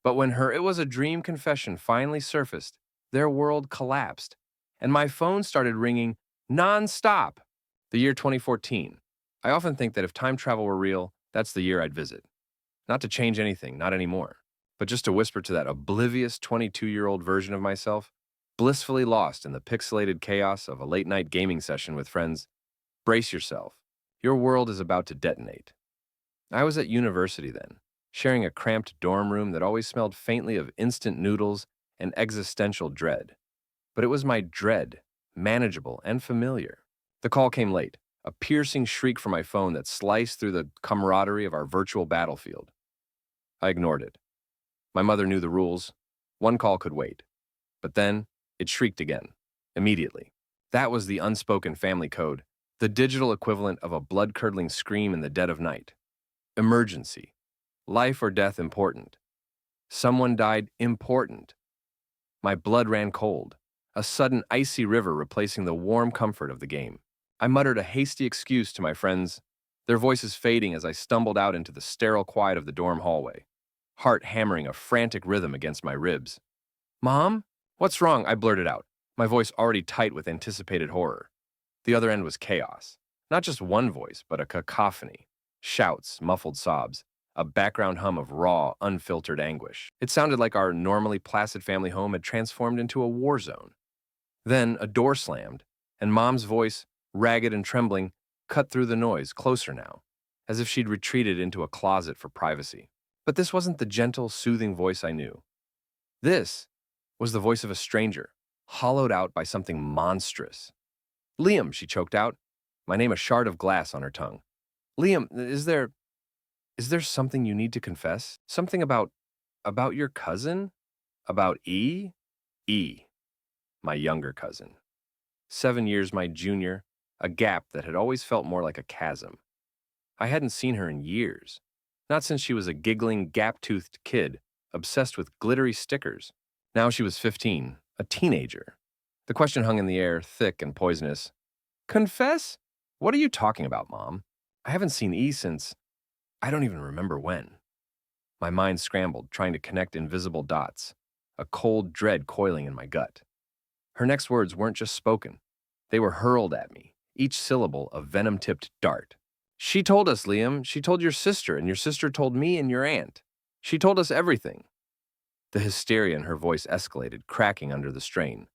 But when her "it was a dream" confession finally surfaced, their world collapsed, and my phone started ringing non-stop. The year 2014. I often think that if time travel were real, that's the year I'd visit. Not to change anything, not anymore, but just to whisper to that oblivious 22-year-old version of myself, blissfully lost in the pixelated chaos of a late-night gaming session with friends, brace yourself. Your world is about to detonate. I was at university then, sharing a cramped dorm room that always smelled faintly of instant noodles and existential dread. But it was my dread, manageable and familiar. The call came late, a piercing shriek from my phone that sliced through the camaraderie of our virtual battlefield. I ignored it. My mother knew the rules. One call could wait. But then, it shrieked again, immediately. That was the unspoken family code, the digital equivalent of a blood-curdling scream in the dead of night. Emergency. Life or death important. Someone died important. My blood ran cold, a sudden icy river replacing the warm comfort of the game. I muttered a hasty excuse to my friends, their voices fading as I stumbled out into the sterile quiet of the dorm hallway, heart hammering a frantic rhythm against my ribs. "Mom? What's wrong?" I blurted out, my voice already tight with anticipated horror. The other end was chaos. Not just one voice, but a cacophony. Shouts, muffled sobs, a background hum of raw, unfiltered anguish. It sounded like our normally placid family home had transformed into a war zone. Then a door slammed, and Mom's voice, ragged and trembling, cut through the noise, closer now, as if she'd retreated into a closet for privacy. But this wasn't the gentle, soothing voice I knew. This was the voice of a stranger, hollowed out by something monstrous. "Liam," she choked out, my name a shard of glass on her tongue. "Liam, is there something you need to confess? Something about your cousin? About E? E, my younger cousin. 7 years my junior, a gap that had always felt more like a chasm. I hadn't seen her in years, not since she was a giggling, gap-toothed kid, obsessed with glittery stickers. Now she was 15, a teenager. The question hung in the air, thick and poisonous. "Confess? What are you talking about, Mom? I haven't seen E since I don't even remember when." My mind scrambled, trying to connect invisible dots, a cold dread coiling in my gut. Her next words weren't just spoken. They were hurled at me, each syllable a venom-tipped dart. "She told us, Liam. She told your sister, and your sister told me and your aunt. She told us everything." The hysteria in her voice escalated, cracking under the strain.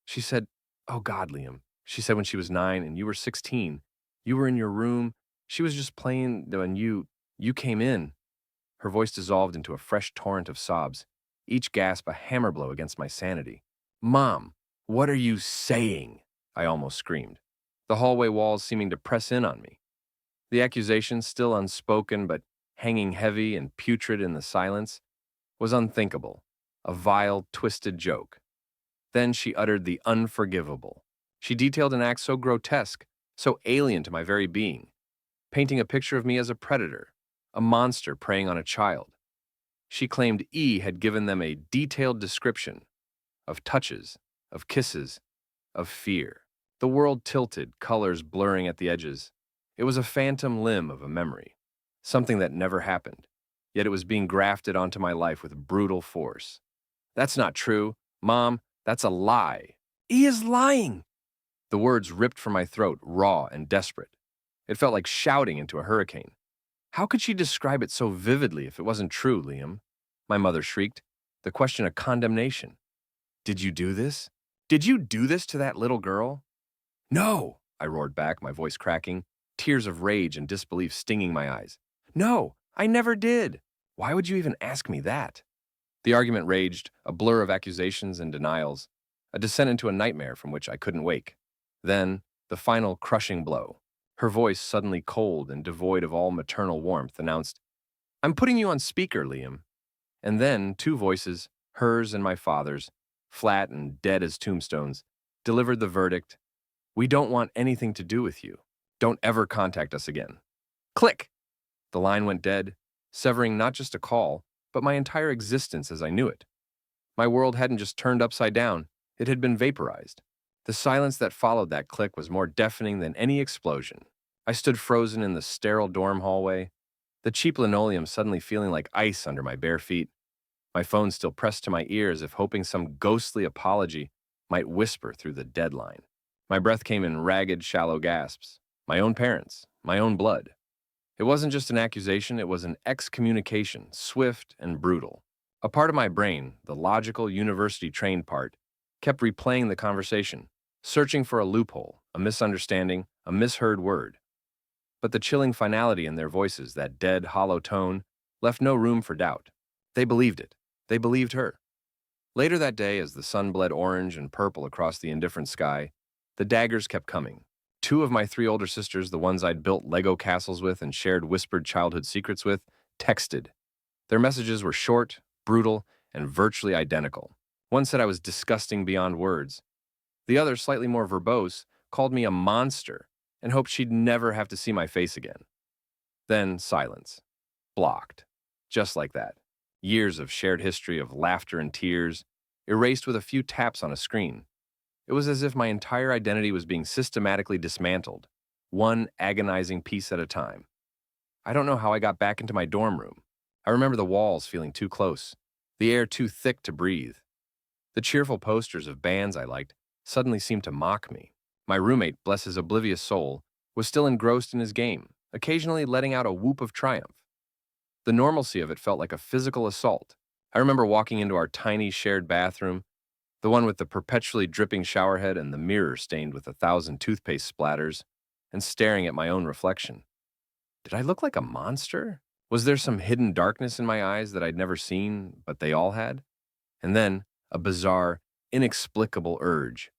"She said, oh God, Liam. She said when she was 9 and you were 16, you were in your room. She was just playing when you came in." Her voice dissolved into a fresh torrent of sobs, each gasp a hammer blow against my sanity. "Mom, what are you saying?" I almost screamed, the hallway walls seeming to press in on me. The accusation, still unspoken but hanging heavy and putrid in the silence, was unthinkable, a vile, twisted joke. Then she uttered the unforgivable. She detailed an act so grotesque, so alien to my very being, painting a picture of me as a predator, a monster preying on a child. She claimed E had given them a detailed description of touches, of kisses, of fear. The world tilted, colors blurring at the edges. It was a phantom limb of a memory, something that never happened, yet it was being grafted onto my life with brutal force. "That's not true. Mom, that's a lie." "E is lying." The words ripped from my throat, raw and desperate. It felt like shouting into a hurricane. "How could she describe it so vividly if it wasn't true, Liam?" My mother shrieked, the question a condemnation. "Did you do this? Did you do this to that little girl?" "No," I roared back, my voice cracking, tears of rage and disbelief stinging my eyes. "No, I never did. Why would you even ask me that?" The argument raged, a blur of accusations and denials, a descent into a nightmare from which I couldn't wake. Then, the final crushing blow. Her voice, suddenly cold and devoid of all maternal warmth, announced, "I'm putting you on speaker, Liam." And then, two voices, hers and my father's, flat and dead as tombstones, delivered the verdict, "We don't want anything to do with you. Don't ever contact us again." Click! The line went dead, severing not just a call, but my entire existence as I knew it. My world hadn't just turned upside down, it had been vaporized. The silence that followed that click was more deafening than any explosion. I stood frozen in the sterile dorm hallway, the cheap linoleum suddenly feeling like ice under my bare feet. my phone still pressed to my ear as if hoping some ghostly apology might whisper through the deadline. My breath came in ragged, shallow gasps. My own parents, my own blood. It wasn't just an accusation, it was an excommunication, swift and brutal. A part of my brain, the logical, university-trained part, kept replaying the conversation, searching for a loophole, a misunderstanding, a misheard word. But the chilling finality in their voices, that dead, hollow tone, left no room for doubt. They believed it. They believed her. Later that day, as the sun bled orange and purple across the indifferent sky, the daggers kept coming. Two of my three older sisters, the ones I'd built Lego castles with and shared whispered childhood secrets with, texted. Their messages were short, brutal, and virtually identical. One said I was disgusting beyond words. The other, slightly more verbose, called me a monster and hoped she'd never have to see my face again. Then silence. Blocked. Just like that. Years of shared history of laughter and tears, erased with a few taps on a screen. It was as if my entire identity was being systematically dismantled, one agonizing piece at a time. I don't know how I got back into my dorm room. I remember the walls feeling too close, the air too thick to breathe. The cheerful posters of bands I liked suddenly seemed to mock me. My roommate, bless his oblivious soul, was still engrossed in his game, occasionally letting out a whoop of triumph. The normalcy of it felt like a physical assault. I remember walking into our tiny shared bathroom, the one with the perpetually dripping showerhead and the mirror stained with 1,000 toothpaste splatters, and staring at my own reflection. Did I look like a monster? Was there some hidden darkness in my eyes that I'd never seen, but they all had? And then, a bizarre, inexplicable urge.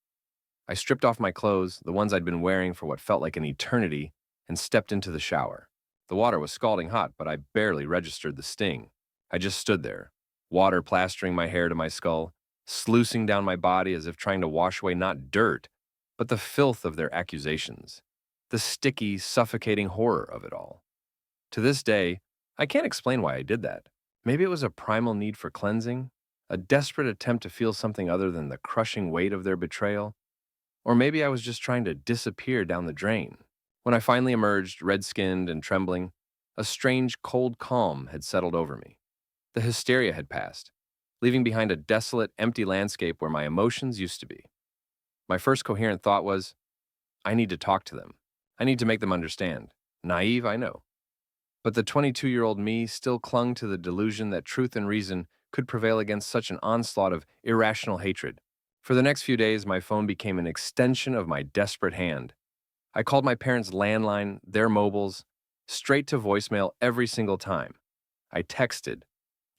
I stripped off my clothes, the ones I'd been wearing for what felt like an eternity, and stepped into the shower. The water was scalding hot, but I barely registered the sting. I just stood there, water plastering my hair to my skull, sluicing down my body as if trying to wash away not dirt, but the filth of their accusations, the sticky, suffocating horror of it all. To this day, I can't explain why I did that. Maybe it was a primal need for cleansing, a desperate attempt to feel something other than the crushing weight of their betrayal, or maybe I was just trying to disappear down the drain. When I finally emerged, red-skinned and trembling, a strange, cold calm had settled over me. The hysteria had passed, leaving behind a desolate, empty landscape where my emotions used to be. My first coherent thought was, I need to talk to them. I need to make them understand. Naive, I know. But the 22-year-old me still clung to the delusion that truth and reason could prevail against such an onslaught of irrational hatred. For the next few days, my phone became an extension of my desperate hand. I called my parents' landline, their mobiles, straight to voicemail every single time. I texted,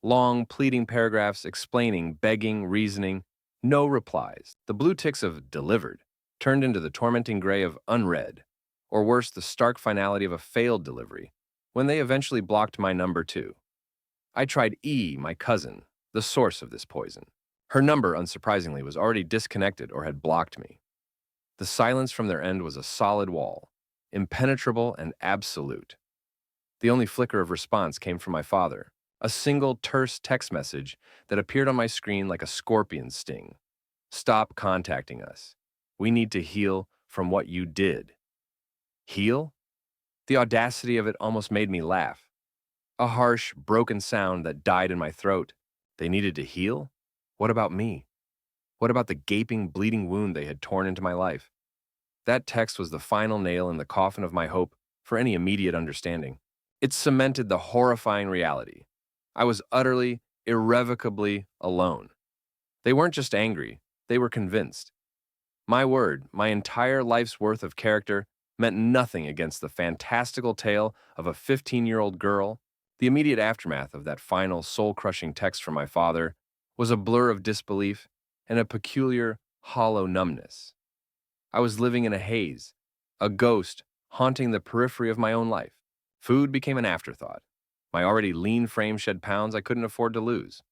long, pleading paragraphs explaining, begging, reasoning, no replies. The blue ticks of delivered turned into the tormenting gray of unread, or worse, the stark finality of a failed delivery, when they eventually blocked my number too. I tried E, my cousin, the source of this poison. Her number, unsurprisingly, was already disconnected or had blocked me. The silence from their end was a solid wall, impenetrable and absolute. The only flicker of response came from my father, a single terse text message that appeared on my screen like a scorpion's sting. Stop contacting us. We need to heal from what you did. Heal? The audacity of it almost made me laugh. A harsh, broken sound that died in my throat. They needed to heal? What about me? What about the gaping, bleeding wound they had torn into my life? That text was the final nail in the coffin of my hope for any immediate understanding. It cemented the horrifying reality. I was utterly, irrevocably alone. They weren't just angry, they were convinced. My word, my entire life's worth of character, meant nothing against the fantastical tale of a 15-year-old girl. The immediate aftermath of that final, soul-crushing text from my father was a blur of disbelief and a peculiar, hollow numbness. I was living in a haze, a ghost haunting the periphery of my own life. Food became an afterthought. My already lean frame shed pounds I couldn't afford to lose.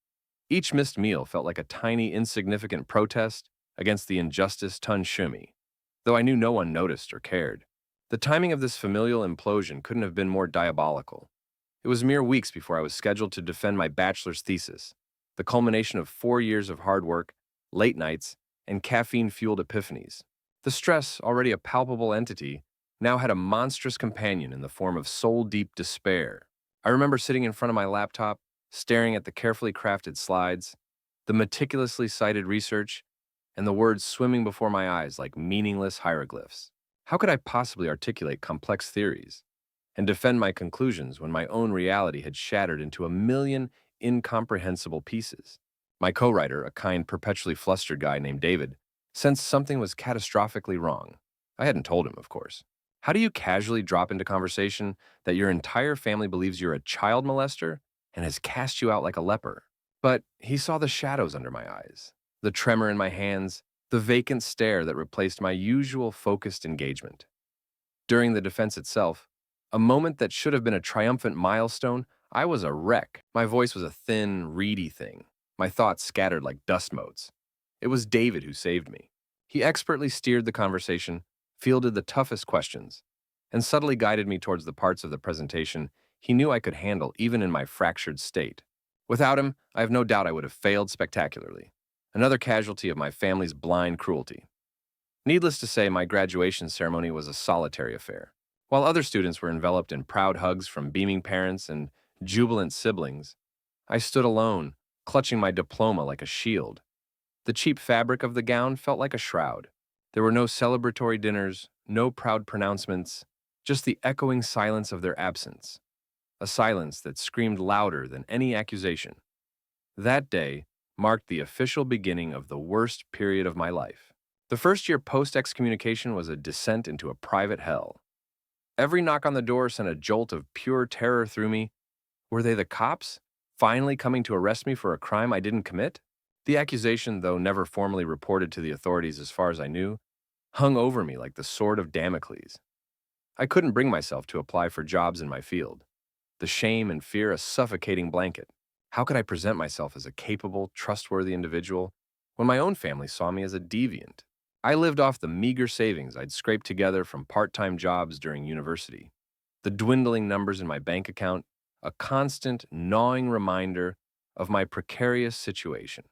Each missed meal felt like a tiny, insignificant protest against the injustice ton-shue me, though I knew no one noticed or cared. The timing of this familial implosion couldn't have been more diabolical. It was mere weeks before I was scheduled to defend my bachelor's thesis, the culmination of 4 years of hard work, late nights, and caffeine-fueled epiphanies. The stress, already a palpable entity, now had a monstrous companion in the form of soul-deep despair. I remember sitting in front of my laptop, staring at the carefully crafted slides, the meticulously cited research, and the words swimming before my eyes like meaningless hieroglyphs. How could I possibly articulate complex theories and defend my conclusions when my own reality had shattered into a million incomprehensible pieces? My co-writer, a kind, perpetually flustered guy named David, sensed something was catastrophically wrong. I hadn't told him, of course. How do you casually drop into conversation that your entire family believes you're a child molester and has cast you out like a leper? But he saw the shadows under my eyes, the tremor in my hands, the vacant stare that replaced my usual focused engagement. During the defense itself, a moment that should have been a triumphant milestone, I was a wreck. My voice was a thin, reedy thing, my thoughts scattered like dust motes. It was David who saved me. He expertly steered the conversation, fielded the toughest questions, and subtly guided me towards the parts of the presentation he knew I could handle even in my fractured state. Without him, I have no doubt I would have failed spectacularly. Another casualty of my family's blind cruelty. Needless to say, my graduation ceremony was a solitary affair. While other students were enveloped in proud hugs from beaming parents and jubilant siblings, I stood alone, clutching my diploma like a shield. The cheap fabric of the gown felt like a shroud. There were no celebratory dinners, no proud pronouncements, just the echoing silence of their absence, a silence that screamed louder than any accusation. That day marked the official beginning of the worst period of my life. The first year post-excommunication was a descent into a private hell. Every knock on the door sent a jolt of pure terror through me. Were they the cops, finally coming to arrest me for a crime I didn't commit? The accusation, though never formally reported to the authorities as far as I knew, hung over me like the sword of Damocles. I couldn't bring myself to apply for jobs in my field. The shame and fear a suffocating blanket. How could I present myself as a capable, trustworthy individual when my own family saw me as a deviant? I lived off the meager savings I'd scraped together from part-time jobs during university. The dwindling numbers in my bank account, a constant, gnawing reminder of my precarious situation.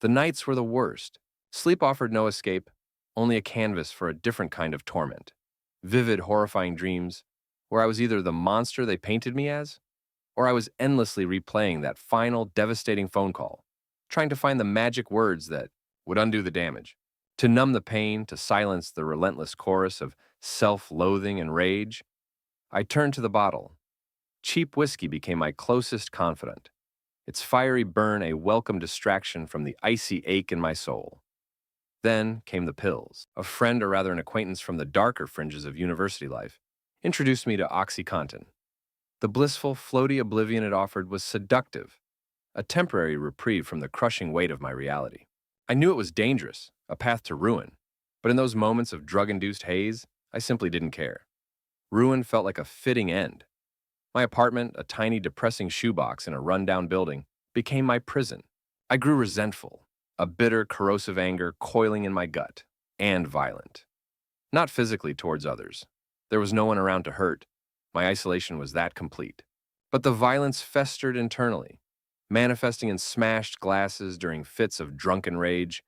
The nights were the worst. Sleep offered no escape, only a canvas for a different kind of torment. Vivid, horrifying dreams, where I was either the monster they painted me as, or I was endlessly replaying that final, devastating phone call, trying to find the magic words that would undo the damage, to numb the pain, to silence the relentless chorus of self-loathing and rage. I turned to the bottle. Cheap whiskey became my closest confidant, its fiery burn a welcome distraction from the icy ache in my soul. Then came the pills. A friend, or rather an acquaintance from the darker fringes of university life, introduced me to OxyContin. The blissful, floaty oblivion it offered was seductive, a temporary reprieve from the crushing weight of my reality. I knew it was dangerous, a path to ruin, but in those moments of drug-induced haze, I simply didn't care. Ruin felt like a fitting end. My apartment, a tiny, depressing shoebox in a rundown building, became my prison. I grew resentful, a bitter, corrosive anger coiling in my gut, and violent. Not physically towards others. There was no one around to hurt. My isolation was that complete. But the violence festered internally, manifesting in smashed glasses during fits of drunken rage,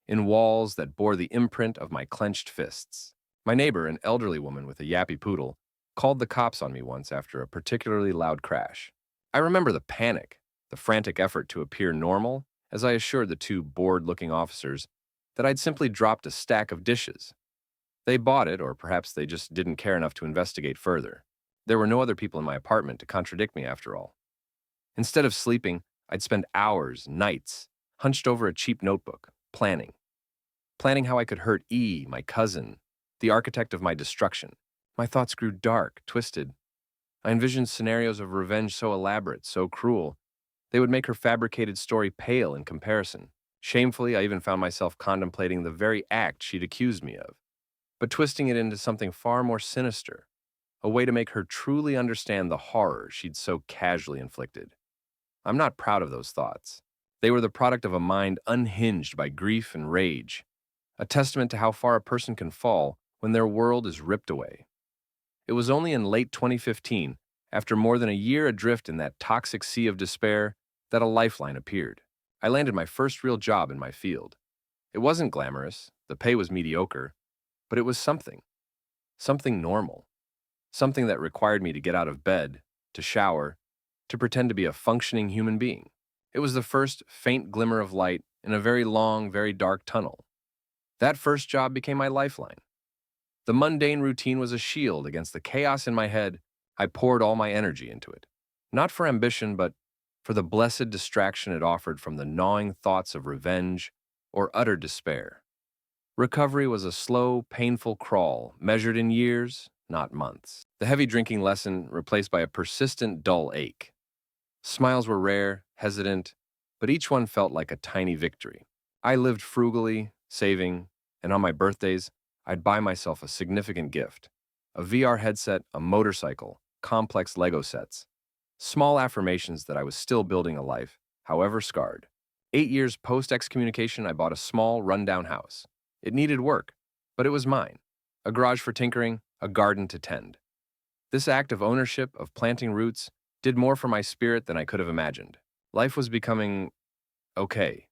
in walls that bore the imprint of my clenched fists. My neighbor, an elderly woman with a yappy poodle, called the cops on me once after a particularly loud crash. I remember the panic, the frantic effort to appear normal, as I assured the two bored-looking officers that I'd simply dropped a stack of dishes. They bought it, or perhaps they just didn't care enough to investigate further. There were no other people in my apartment to contradict me after all. Instead of sleeping, I'd spend hours, nights, hunched over a cheap notebook, planning. Planning how I could hurt E, my cousin, the architect of my destruction. My thoughts grew dark, twisted. I envisioned scenarios of revenge so elaborate, so cruel, they would make her fabricated story pale in comparison. Shamefully, I even found myself contemplating the very act she'd accused me of, but twisting it into something far more sinister, a way to make her truly understand the horror she'd so casually inflicted. I'm not proud of those thoughts. They were the product of a mind unhinged by grief and rage, a testament to how far a person can fall when their world is ripped away. It was only in late 2015, after more than a year adrift in that toxic sea of despair, that a lifeline appeared. I landed my first real job in my field. It wasn't glamorous, the pay was mediocre, but it was something. Something normal. Something that required me to get out of bed, to shower, to pretend to be a functioning human being. It was the first faint glimmer of light in a very long, very dark tunnel. That first job became my lifeline. The mundane routine was a shield against the chaos in my head. I poured all my energy into it. Not for ambition, but for the blessed distraction it offered from the gnawing thoughts of revenge or utter despair. Recovery was a slow, painful crawl, measured in years, not months. The heavy drinking lesson replaced by a persistent, dull ache. Smiles were rare, hesitant, but each one felt like a tiny victory. I lived frugally, saving, and on my birthdays, I'd buy myself a significant gift. A VR headset, a motorcycle, complex Lego sets. Small affirmations that I was still building a life, however scarred. 8 years post-excommunication, I bought a small, rundown house. It needed work, but it was mine. A garage for tinkering, a garden to tend. This act of ownership, of planting roots, did more for my spirit than I could have imagined. Life was becoming okay.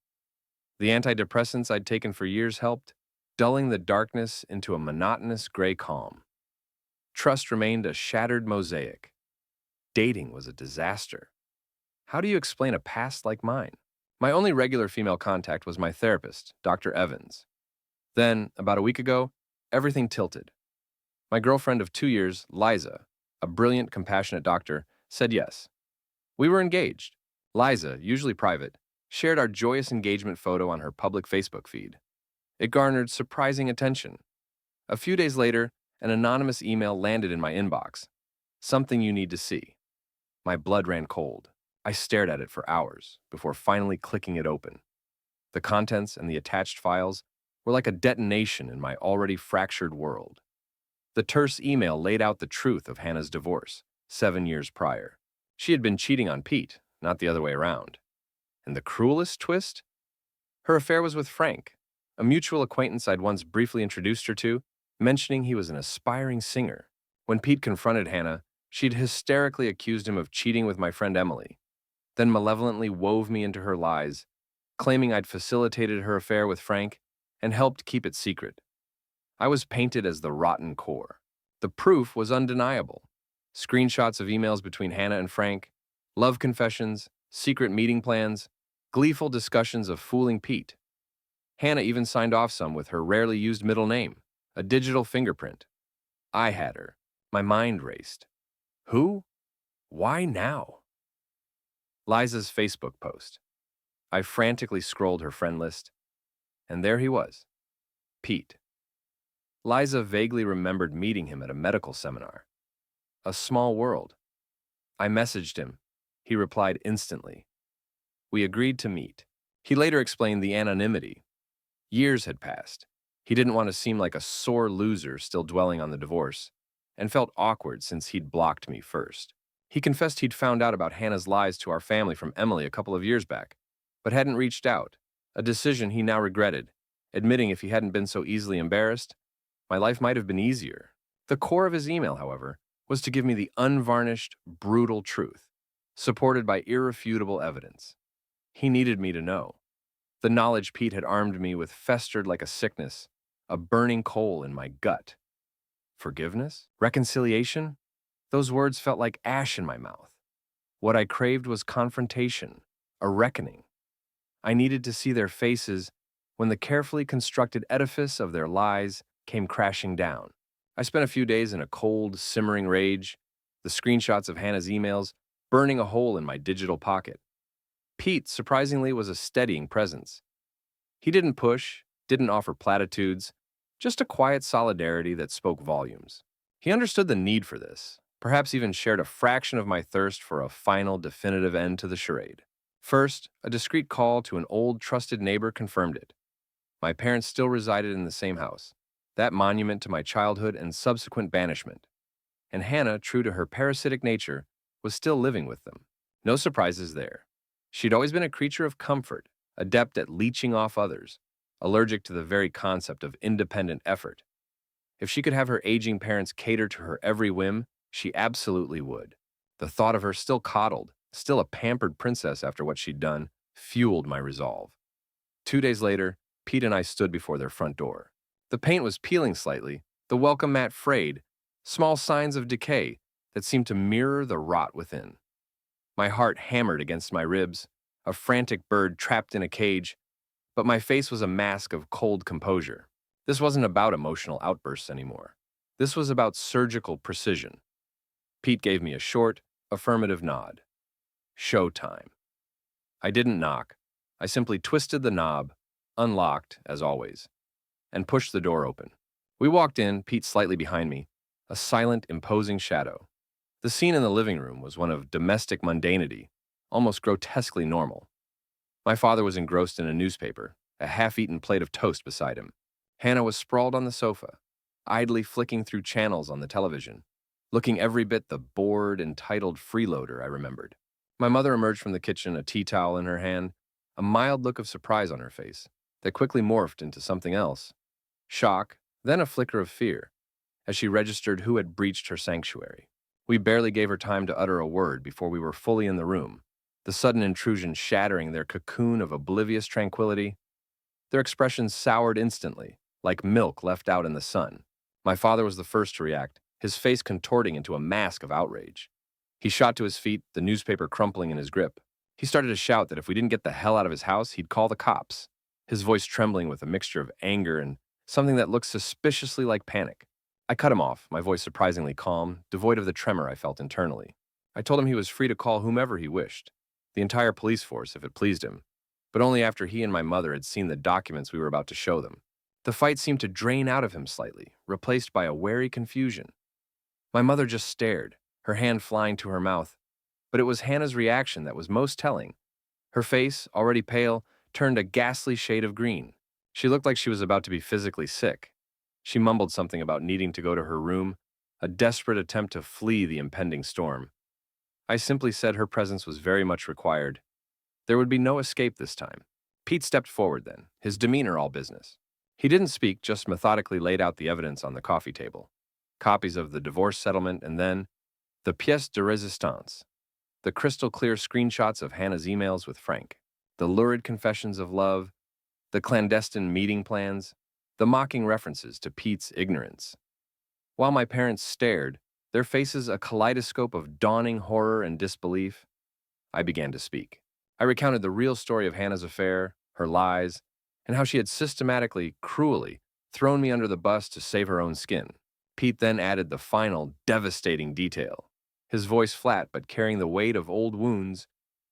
The antidepressants I'd taken for years helped, dulling the darkness into a monotonous gray calm. Trust remained a shattered mosaic. Dating was a disaster. How do you explain a past like mine? My only regular female contact was my therapist, Dr. Evans. Then, about a week ago, everything tilted. My girlfriend of 2 years, Liza, a brilliant, compassionate doctor, said yes. We were engaged. Liza, usually private, shared our joyous engagement photo on her public Facebook feed. It garnered surprising attention. A few days later, an anonymous email landed in my inbox. Something you need to see. My blood ran cold. I stared at it for hours before finally clicking it open. The contents and the attached files were like a detonation in my already fractured world. The terse email laid out the truth of Hannah's divorce, 7 years prior. She had been cheating on Pete, not the other way around. And the cruelest twist? Her affair was with Frank, a mutual acquaintance I'd once briefly introduced her to, mentioning he was an aspiring singer. When Pete confronted Hannah, she'd hysterically accused him of cheating with my friend Emily, then malevolently wove me into her lies, claiming I'd facilitated her affair with Frank and helped keep it secret. I was painted as the rotten core. The proof was undeniable. Screenshots of emails between Hannah and Frank, love confessions, secret meeting plans, gleeful discussions of fooling Pete. Hannah even signed off some with her rarely used middle name, a digital fingerprint. I had her. My mind raced. Who? Why now? Liza's Facebook post. I frantically scrolled her friend list, and there he was, Pete. Liza vaguely remembered meeting him at a medical seminar. A small world. I messaged him. He replied instantly. We agreed to meet. He later explained the anonymity. Years had passed. He didn't want to seem like a sore loser still dwelling on the divorce, and felt awkward since he'd blocked me first. He confessed he'd found out about Hannah's lies to our family from Emily a couple of years back, but hadn't reached out, a decision he now regretted, admitting if he hadn't been so easily embarrassed, my life might have been easier. The core of his email, however, was to give me the unvarnished, brutal truth, supported by irrefutable evidence. He needed me to know. The knowledge Pete had armed me with festered like a sickness, a burning coal in my gut. Forgiveness? Reconciliation? Those words felt like ash in my mouth. What I craved was confrontation, a reckoning. I needed to see their faces when the carefully constructed edifice of their lies came crashing down. I spent a few days in a cold, simmering rage, the screenshots of Hannah's emails burning a hole in my digital pocket. Pete, surprisingly, was a steadying presence. He didn't push, didn't offer platitudes, just a quiet solidarity that spoke volumes. He understood the need for this, perhaps even shared a fraction of my thirst for a final, definitive end to the charade. First, a discreet call to an old, trusted neighbor confirmed it. My parents still resided in the same house, that monument to my childhood and subsequent banishment. And Hannah, true to her parasitic nature, was still living with them. No surprises there. She'd always been a creature of comfort, adept at leeching off others, allergic to the very concept of independent effort. If she could have her aging parents cater to her every whim, she absolutely would. The thought of her still coddled, still a pampered princess after what she'd done, fueled my resolve. 2 days later, Pete and I stood before their front door. The paint was peeling slightly, the welcome mat frayed, small signs of decay that seemed to mirror the rot within. My heart hammered against my ribs, a frantic bird trapped in a cage, but my face was a mask of cold composure. This wasn't about emotional outbursts anymore. This was about surgical precision. Pete gave me a short, affirmative nod. Showtime. I didn't knock. I simply twisted the knob, unlocked, as always, and pushed the door open. We walked in, Pete slightly behind me, a silent, imposing shadow. The scene in the living room was one of domestic mundanity, almost grotesquely normal. My father was engrossed in a newspaper, a half-eaten plate of toast beside him. Hannah was sprawled on the sofa, idly flicking through channels on the television, looking every bit the bored, entitled freeloader I remembered. My mother emerged from the kitchen, a tea towel in her hand, a mild look of surprise on her face that quickly morphed into something else. Shock, then a flicker of fear, as she registered who had breached her sanctuary. We barely gave her time to utter a word before we were fully in the room, the sudden intrusion shattering their cocoon of oblivious tranquility. Their expressions soured instantly, like milk left out in the sun. My father was the first to react, his face contorting into a mask of outrage. He shot to his feet, the newspaper crumpling in his grip. He started to shout that if we didn't get the hell out of his house, he'd call the cops, his voice trembling with a mixture of anger and something that looked suspiciously like panic. I cut him off, my voice surprisingly calm, devoid of the tremor I felt internally. I told him he was free to call whomever he wished, the entire police force if it pleased him, but only after he and my mother had seen the documents we were about to show them. The fight seemed to drain out of him slightly, replaced by a wary confusion. My mother just stared, her hand flying to her mouth, but it was Hannah's reaction that was most telling. Her face, already pale, turned a ghastly shade of green. She looked like she was about to be physically sick. She mumbled something about needing to go to her room, a desperate attempt to flee the impending storm. I simply said her presence was very much required. There would be no escape this time. Pete stepped forward then, his demeanor all business. He didn't speak, just methodically laid out the evidence on the coffee table. Copies of the divorce settlement and then the pièce de résistance, the crystal-clear screenshots of Hannah's emails with Frank, the lurid confessions of love, the clandestine meeting plans, the mocking references to Pete's ignorance. While my parents stared, their faces a kaleidoscope of dawning horror and disbelief, I began to speak. I recounted the real story of Hannah's affair, her lies, and how she had systematically, cruelly, thrown me under the bus to save her own skin. Pete then added the final, devastating detail, his voice flat but carrying the weight of old wounds,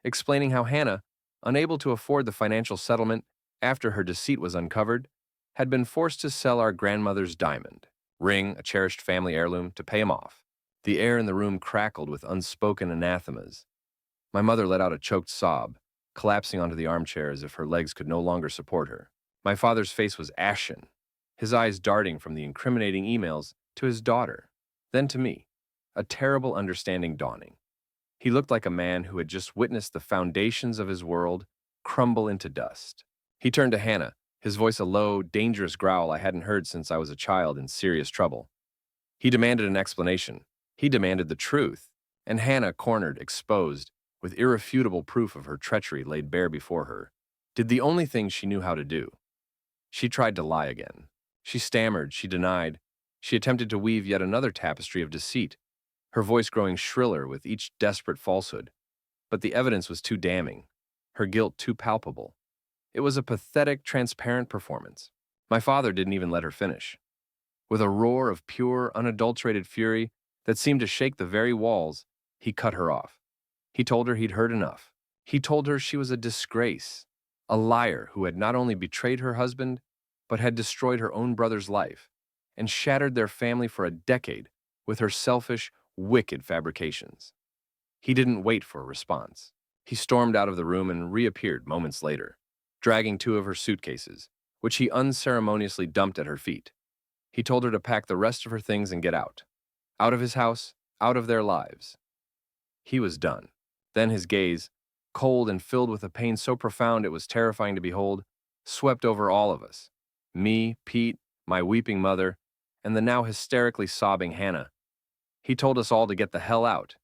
explaining how Hannah, unable to afford the financial settlement after her deceit was uncovered, had been forced to sell our grandmother's diamond ring, a cherished family heirloom, to pay him off. The air in the room crackled with unspoken anathemas. My mother let out a choked sob, collapsing onto the armchair as if her legs could no longer support her. My father's face was ashen, his eyes darting from the incriminating emails to his daughter, then to me, a terrible understanding dawning. He looked like a man who had just witnessed the foundations of his world crumble into dust. He turned to Hannah, his voice a low, dangerous growl I hadn't heard since I was a child in serious trouble. He demanded an explanation. He demanded the truth. And Hannah, cornered, exposed, with irrefutable proof of her treachery laid bare before her, did the only thing she knew how to do. She tried to lie again. She stammered, she denied. She attempted to weave yet another tapestry of deceit, her voice growing shriller with each desperate falsehood. But the evidence was too damning, her guilt too palpable. It was a pathetic, transparent performance. My father didn't even let her finish. With a roar of pure, unadulterated fury that seemed to shake the very walls, he cut her off. He told her he'd heard enough. He told her she was a disgrace, a liar who had not only betrayed her husband, but had destroyed her own brother's life and shattered their family for a decade with her selfish, wicked fabrications. He didn't wait for a response. He stormed out of the room and reappeared moments later, dragging 2 of her suitcases, which he unceremoniously dumped at her feet. He told her to pack the rest of her things and get out. Out of his house, out of their lives. He was done. Then his gaze, cold and filled with a pain so profound it was terrifying to behold, swept over all of us. Me, Pete, my weeping mother, and the now hysterically sobbing Hannah. He told us all to get the hell out.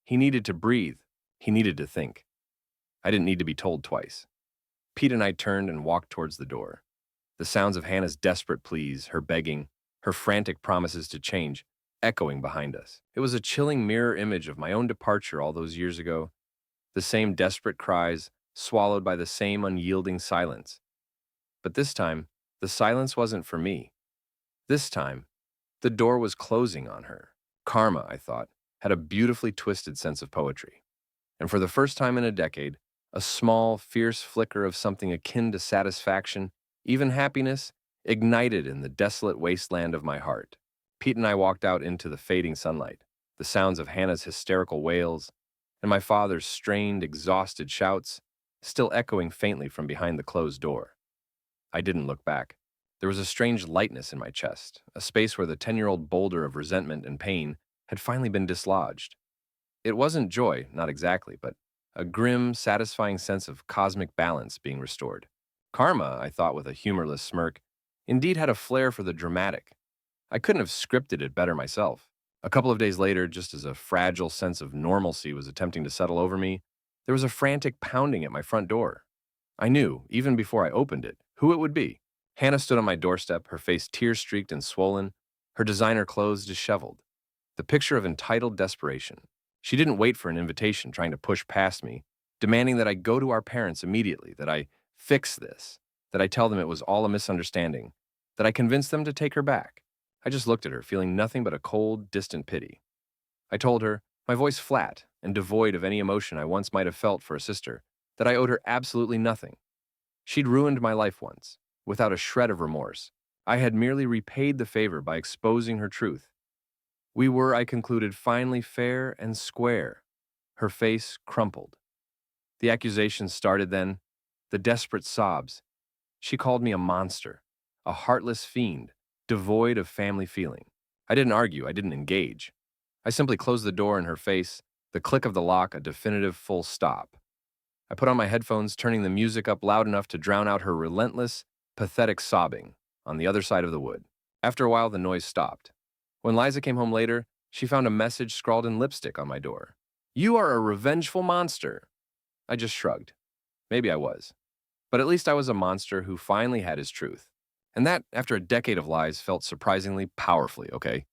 He needed to breathe. He needed to think. I didn't need to be told twice. Pete and I turned and walked towards the door. The sounds of Hannah's desperate pleas, her begging, her frantic promises to change, echoing behind us. It was a chilling mirror image of my own departure all those years ago, the same desperate cries, swallowed by the same unyielding silence. But this time, the silence wasn't for me. This time, the door was closing on her. Karma, I thought, had a beautifully twisted sense of poetry. And for the first time in a decade, a small, fierce flicker of something akin to satisfaction, even happiness, ignited in the desolate wasteland of my heart. Pete and I walked out into the fading sunlight, the sounds of Hannah's hysterical wails, and my father's strained, exhausted shouts still echoing faintly from behind the closed door. I didn't look back. There was a strange lightness in my chest, a space where the 10-year-old boulder of resentment and pain had finally been dislodged. It wasn't joy, not exactly, but a grim, satisfying sense of cosmic balance being restored. Karma, I thought with a humorless smirk, indeed had a flair for the dramatic. I couldn't have scripted it better myself. A couple of days later, just as a fragile sense of normalcy was attempting to settle over me, there was a frantic pounding at my front door. I knew, even before I opened it, who it would be. Hannah stood on my doorstep, her face tear-streaked and swollen, her designer clothes disheveled. The picture of entitled desperation. She didn't wait for an invitation, trying to push past me, demanding that I go to our parents immediately, that I fix this, that I tell them it was all a misunderstanding, that I convince them to take her back. I just looked at her, feeling nothing but a cold, distant pity. I told her, my voice flat and devoid of any emotion I once might have felt for a sister, that I owed her absolutely nothing. She'd ruined my life once, without a shred of remorse. I had merely repaid the favor by exposing her truth. We were, I concluded, finally fair and square. Her face crumpled. The accusations started then, the desperate sobs. She called me a monster, a heartless fiend, devoid of family feeling. I didn't argue, I didn't engage. I simply closed the door in her face, the click of the lock a definitive full stop. I put on my headphones, turning the music up loud enough to drown out her relentless, pathetic sobbing on the other side of the wood. After a while, the noise stopped. When Liza came home later, she found a message scrawled in lipstick on my door. "You are a revengeful monster." I just shrugged. Maybe I was. But at least I was a monster who finally had his truth. And that, after a decade of lies, felt surprisingly powerfully, okay?